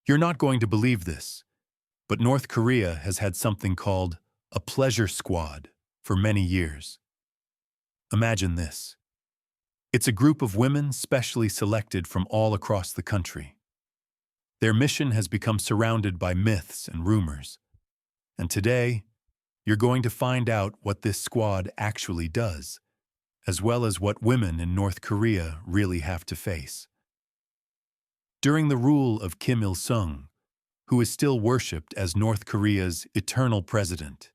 You're not going to believe this, but North Korea has had something called a pleasure squad for many years. Imagine this. It's a group of women specially selected from all across the country. Their mission has become surrounded by myths and rumors, and today, you're going to find out what this squad actually does, as well as what women in North Korea really have to face. During the rule of Kim Il-sung, who is still worshipped as North Korea's eternal president,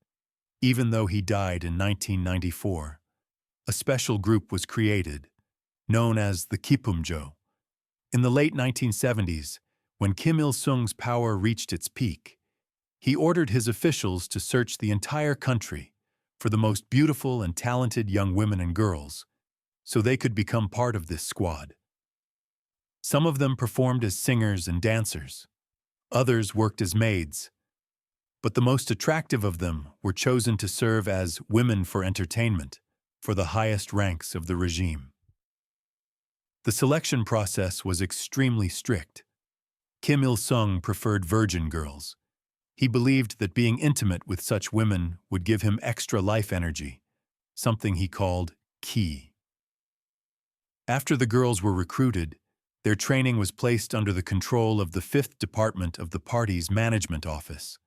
even though he died in 1994, a special group was created, known as the Kipumjo. In the late 1970s, when Kim Il-sung's power reached its peak, he ordered his officials to search the entire country for the most beautiful and talented young women and girls, so they could become part of this squad. Some of them performed as singers and dancers. Others worked as maids. But the most attractive of them were chosen to serve as women for entertainment for the highest ranks of the regime. The selection process was extremely strict. Kim Il-sung preferred virgin girls. He believed that being intimate with such women would give him extra life energy, something he called ki. After the girls were recruited, their training was placed under the control of the 5th Department of the party's management office.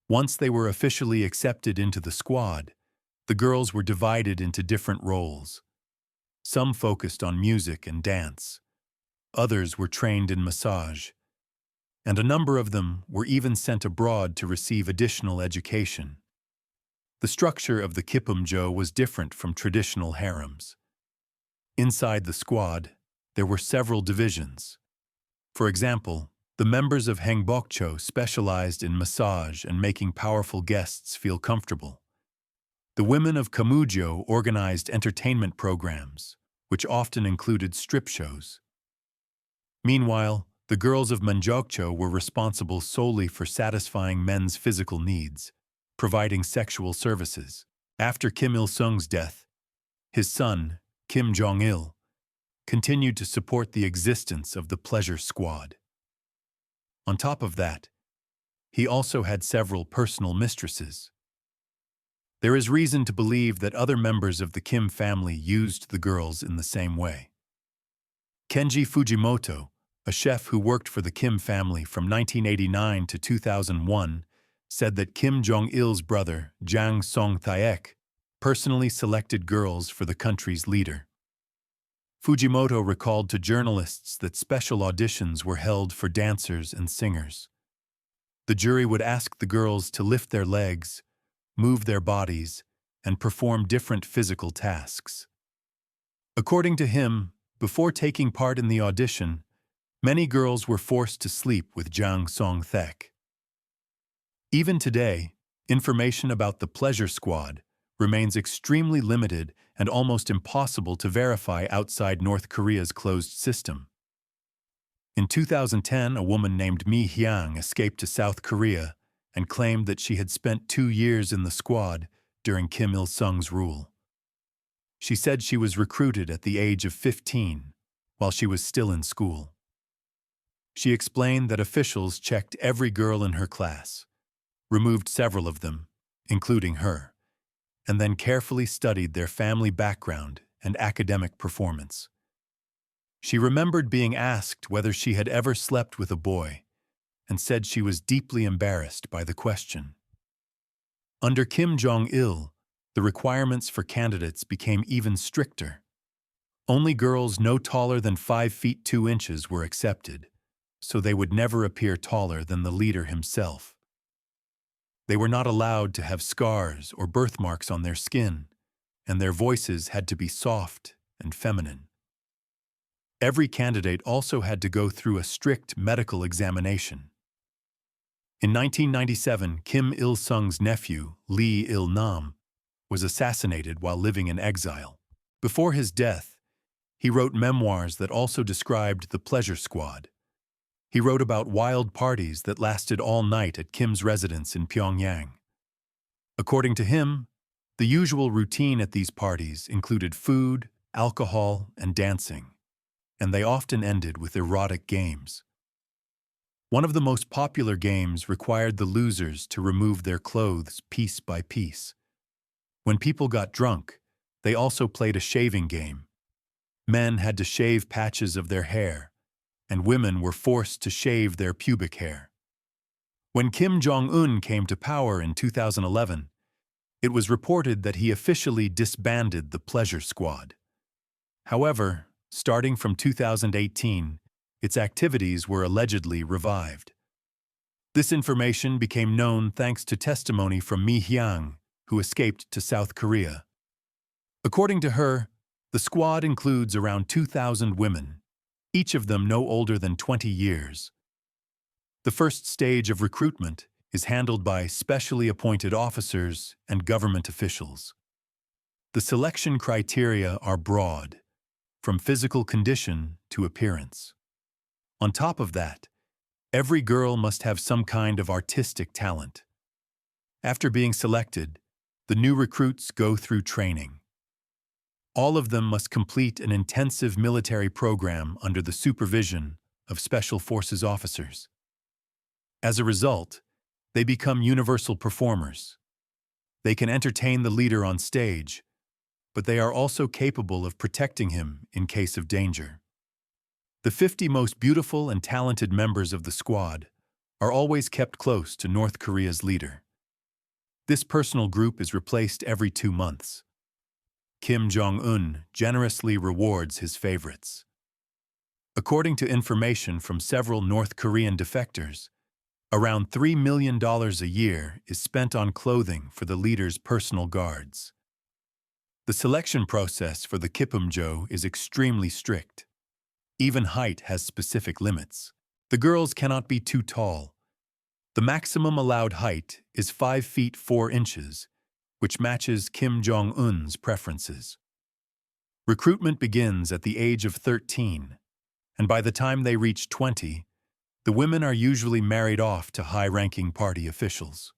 Once they were officially accepted into the squad, the girls were divided into different roles. Some focused on music and dance. Others were trained in massage. And a number of them were even sent abroad to receive additional education. The structure of the Kipumjo was different from traditional harems. Inside the squad, there were several divisions. For example, the members of Hangbokcho specialized in massage and making powerful guests feel comfortable. The women of Kamujo organized entertainment programs, which often included strip shows. Meanwhile, the girls of Manjokcho were responsible solely for satisfying men's physical needs, providing sexual services. After Kim Il-sung's death, his son, Kim Jong-il, continued to support the existence of the pleasure squad. On top of that, he also had several personal mistresses. There is reason to believe that other members of the Kim family used the girls in the same way. Kenji Fujimoto, a chef who worked for the Kim family from 1989 to 2001, said that Kim Jong-il's brother, Jang Song-thaek, personally selected girls for the country's leader. Fujimoto recalled to journalists that special auditions were held for dancers and singers. The jury would ask the girls to lift their legs, move their bodies, and perform different physical tasks. According to him, before taking part in the audition, many girls were forced to sleep with Jang Song-thaek. Even today, information about the pleasure squad remains extremely limited and almost impossible to verify outside North Korea's closed system. In 2010, a woman named Mi Hyang escaped to South Korea and claimed that she had spent 2 years in the squad during Kim Il-sung's rule. She said she was recruited at the age of 15 while she was still in school. She explained that officials checked every girl in her class, removed several of them, including her, and then carefully studied their family background and academic performance. She remembered being asked whether she had ever slept with a boy, and said she was deeply embarrassed by the question. Under Kim Jong-il, the requirements for candidates became even stricter. Only girls no taller than 5 feet 2 inches were accepted, so they would never appear taller than the leader himself. They were not allowed to have scars or birthmarks on their skin, and their voices had to be soft and feminine. Every candidate also had to go through a strict medical examination. In 1997, Kim Il-sung's nephew, Lee Il-nam, was assassinated while living in exile. Before his death, he wrote memoirs that also described the pleasure squad. He wrote about wild parties that lasted all night at Kim's residence in Pyongyang. According to him, the usual routine at these parties included food, alcohol, and dancing, and they often ended with erotic games. One of the most popular games required the losers to remove their clothes piece by piece. When people got drunk, they also played a shaving game. Men had to shave patches of their hair, and women were forced to shave their pubic hair. When Kim Jong-un came to power in 2011, it was reported that he officially disbanded the Pleasure Squad. However, starting from 2018, its activities were allegedly revived. This information became known thanks to testimony from Mi Hyang, who escaped to South Korea. According to her, the squad includes around 2,000 women, each of them no older than 20 years. The first stage of recruitment is handled by specially appointed officers and government officials. The selection criteria are broad, from physical condition to appearance. On top of that, every girl must have some kind of artistic talent. After being selected, the new recruits go through training. All of them must complete an intensive military program under the supervision of Special Forces officers. As a result, they become universal performers. They can entertain the leader on stage, but they are also capable of protecting him in case of danger. The 50 most beautiful and talented members of the squad are always kept close to North Korea's leader. This personal group is replaced every 2 months. Kim Jong-un generously rewards his favorites. According to information from several North Korean defectors, around $3 million a year is spent on clothing for the leader's personal guards. The selection process for the Kipumjo is extremely strict. Even height has specific limits. The girls cannot be too tall. The maximum allowed height is 5 feet 4 inches, which matches Kim Jong-un's preferences. Recruitment begins at the age of 13, and by the time they reach 20, the women are usually married off to high-ranking party officials.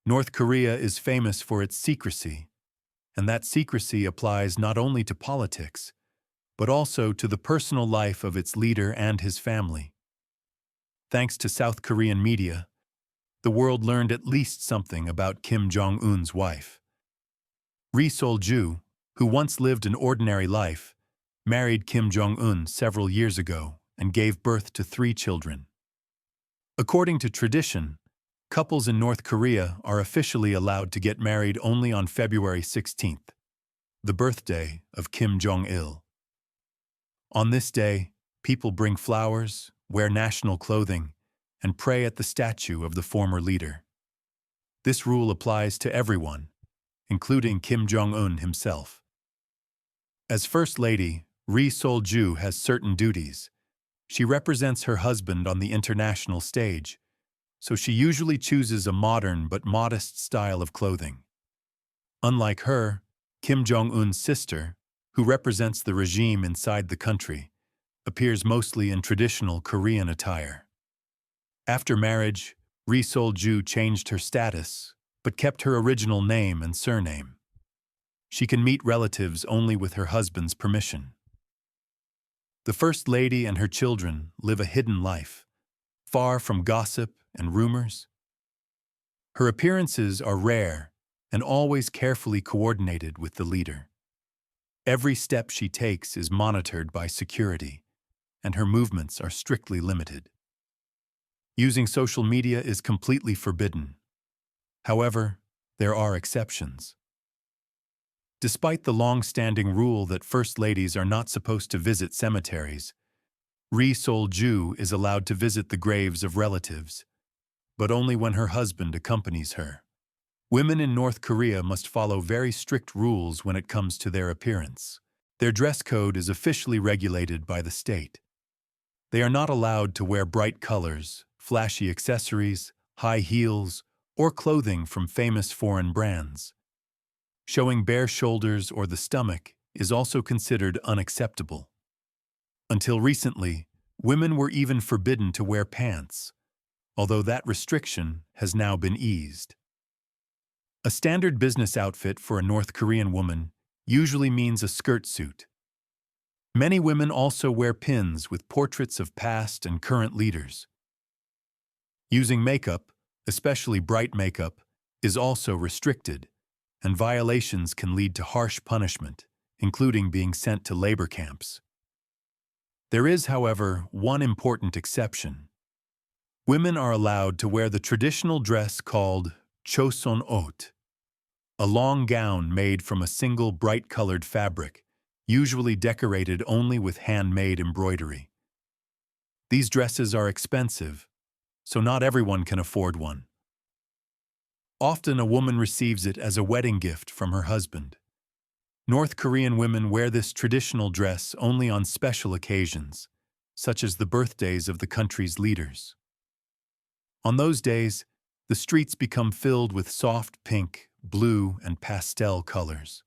North Korea is famous for its secrecy, and that secrecy applies not only to politics, but also to the personal life of its leader and his family. Thanks to South Korean media, the world learned at least something about Kim Jong-un's wife. Ri Sol-ju, who once lived an ordinary life, married Kim Jong-un several years ago and gave birth to 3 children. According to tradition, couples in North Korea are officially allowed to get married only on February 16th, the birthday of Kim Jong-il. On this day, people bring flowers, wear national clothing, and pray at the statue of the former leader. This rule applies to everyone, including Kim Jong-un himself. As First Lady, Ri Sol-ju has certain duties. She represents her husband on the international stage, so she usually chooses a modern but modest style of clothing. Unlike her, Kim Jong-un's sister, who represents the regime inside the country, appears mostly in traditional Korean attire. After marriage, Ri Sol-ju changed her status, but kept her original name and surname. She can meet relatives only with her husband's permission. The First Lady and her children live a hidden life, far from gossip and rumors. Her appearances are rare and always carefully coordinated with the leader. Every step she takes is monitored by security, and her movements are strictly limited. Using social media is completely forbidden. However, there are exceptions. Despite the long-standing rule that First Ladies are not supposed to visit cemeteries, Ri Sol-ju is allowed to visit the graves of relatives, but only when her husband accompanies her. Women in North Korea must follow very strict rules when it comes to their appearance. Their dress code is officially regulated by the state. They are not allowed to wear bright colors, flashy accessories, high heels, or clothing from famous foreign brands. Showing bare shoulders or the stomach is also considered unacceptable. Until recently, women were even forbidden to wear pants, although that restriction has now been eased. A standard business outfit for a North Korean woman usually means a skirt suit. Many women also wear pins with portraits of past and current leaders. Using makeup, especially bright makeup, is also restricted, and violations can lead to harsh punishment, including being sent to labor camps. There is, however, one important exception. Women are allowed to wear the traditional dress called choson ot, a long gown made from a single bright-colored fabric, usually decorated only with handmade embroidery. These dresses are expensive, so not everyone can afford one. Often a woman receives it as a wedding gift from her husband. North Korean women wear this traditional dress only on special occasions, such as the birthdays of the country's leaders. On those days, the streets become filled with soft pink, blue, and pastel colors.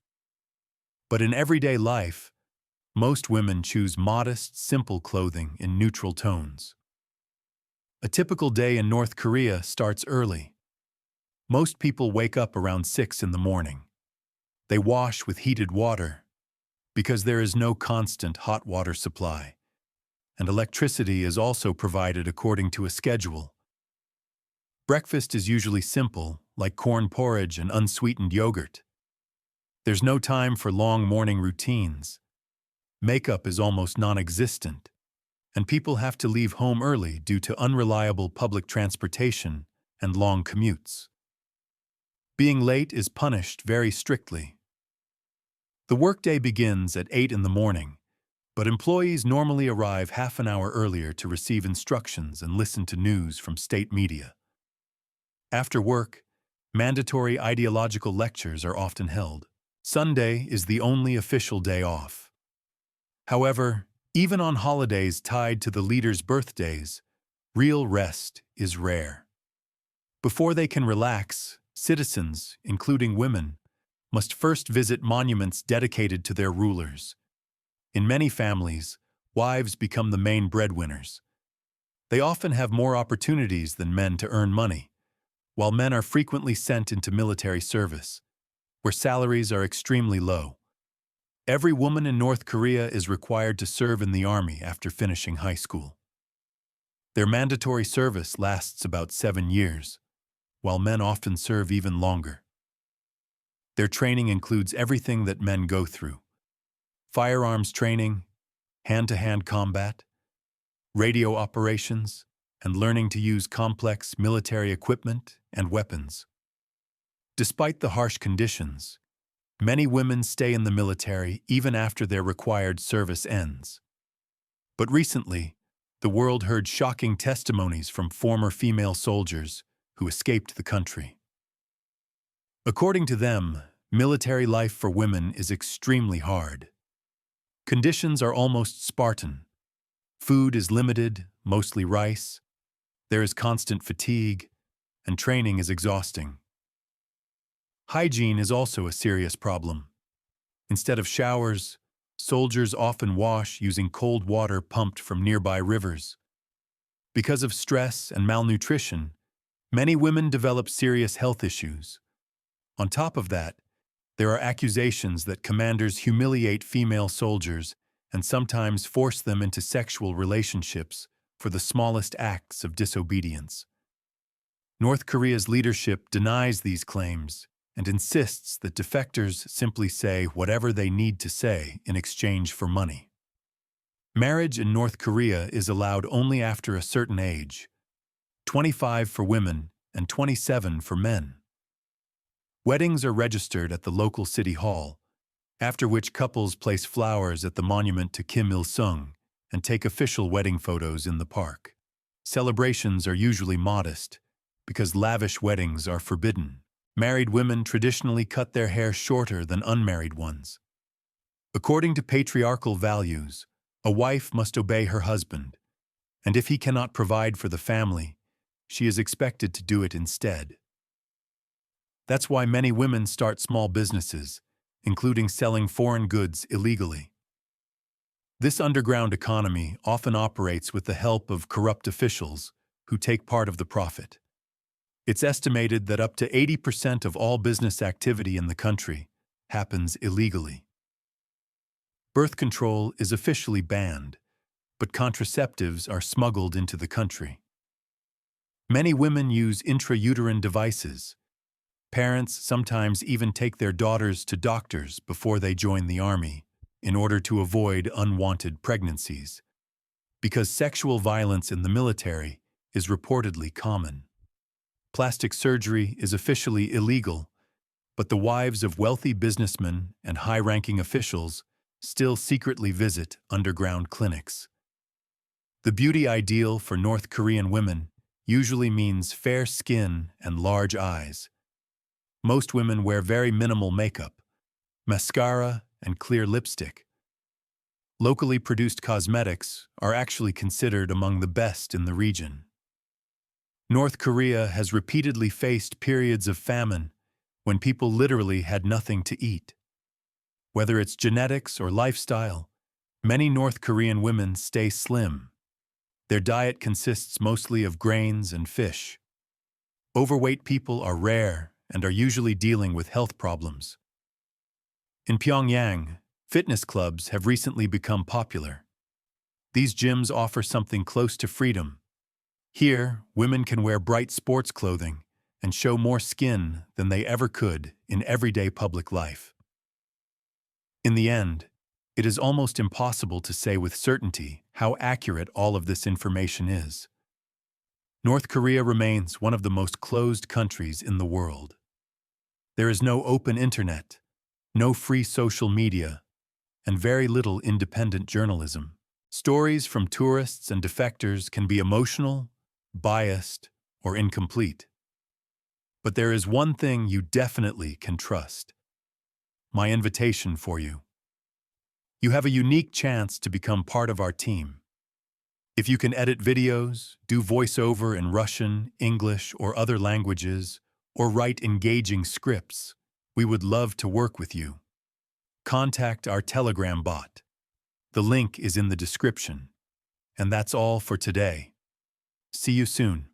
But in everyday life, most women choose modest, simple clothing in neutral tones. A typical day in North Korea starts early. Most people wake up around 6 in the morning. They wash with heated water because there is no constant hot water supply, and electricity is also provided according to a schedule. Breakfast is usually simple, like corn porridge and unsweetened yogurt. There's no time for long morning routines. Makeup is almost non-existent, and people have to leave home early due to unreliable public transportation and long commutes. Being late is punished very strictly. The workday begins at 8 in the morning, but employees normally arrive half an hour earlier to receive instructions and listen to news from state media. After work, mandatory ideological lectures are often held. Sunday is the only official day off. However, even on holidays tied to the leaders' birthdays, real rest is rare. Before they can relax, citizens, including women, must first visit monuments dedicated to their rulers. In many families, wives become the main breadwinners. They often have more opportunities than men to earn money, while men are frequently sent into military service, where salaries are extremely low. Every woman in North Korea is required to serve in the army after finishing high school. Their mandatory service lasts about 7 years, while men often serve even longer. Their training includes everything that men go through: firearms training, hand-to-hand combat, radio operations, and learning to use complex military equipment and weapons. Despite the harsh conditions, many women stay in the military even after their required service ends. But recently, the world heard shocking testimonies from former female soldiers who escaped the country. According to them, military life for women is extremely hard. Conditions are almost Spartan. Food is limited, mostly rice. There is constant fatigue, and training is exhausting. Hygiene is also a serious problem. Instead of showers, soldiers often wash using cold water pumped from nearby rivers. Because of stress and malnutrition, many women develop serious health issues. On top of that, there are accusations that commanders humiliate female soldiers and sometimes force them into sexual relationships for the smallest acts of disobedience. North Korea's leadership denies these claims and insists that defectors simply say whatever they need to say in exchange for money. Marriage in North Korea is allowed only after a certain age: 25 for women and 27 for men. Weddings are registered at the local city hall, after which couples place flowers at the monument to Kim Il-sung and take official wedding photos in the park. Celebrations are usually modest, because lavish weddings are forbidden. Married women traditionally cut their hair shorter than unmarried ones. According to patriarchal values, a wife must obey her husband, and if he cannot provide for the family, she is expected to do it instead. That's why many women start small businesses, including selling foreign goods illegally. This underground economy often operates with the help of corrupt officials who take part of the profit. It's estimated that up to 80% of all business activity in the country happens illegally. Birth control is officially banned, but contraceptives are smuggled into the country. Many women use intrauterine devices. Parents sometimes even take their daughters to doctors before they join the army in order to avoid unwanted pregnancies, because sexual violence in the military is reportedly common. Plastic surgery is officially illegal, but the wives of wealthy businessmen and high-ranking officials still secretly visit underground clinics. The beauty ideal for North Korean women usually means fair skin and large eyes. Most women wear very minimal makeup, mascara, and clear lipstick. Locally produced cosmetics are actually considered among the best in the region. North Korea has repeatedly faced periods of famine when people literally had nothing to eat. Whether it's genetics or lifestyle, many North Korean women stay slim. Their diet consists mostly of grains and fish. Overweight people are rare and are usually dealing with health problems. In Pyongyang, fitness clubs have recently become popular. These gyms offer something close to freedom. Here, women can wear bright sports clothing and show more skin than they ever could in everyday public life. In the end, it is almost impossible to say with certainty how accurate all of this information is. North Korea remains one of the most closed countries in the world. There is no open internet, no free social media, and very little independent journalism. Stories from tourists and defectors can be emotional, biased, or incomplete. But there is one thing you definitely can trust: my invitation for you. You have a unique chance to become part of our team. If you can edit videos, do voiceover in Russian, English, or other languages, or write engaging scripts, we would love to work with you. Contact our Telegram bot. The link is in the description. And that's all for today. See you soon.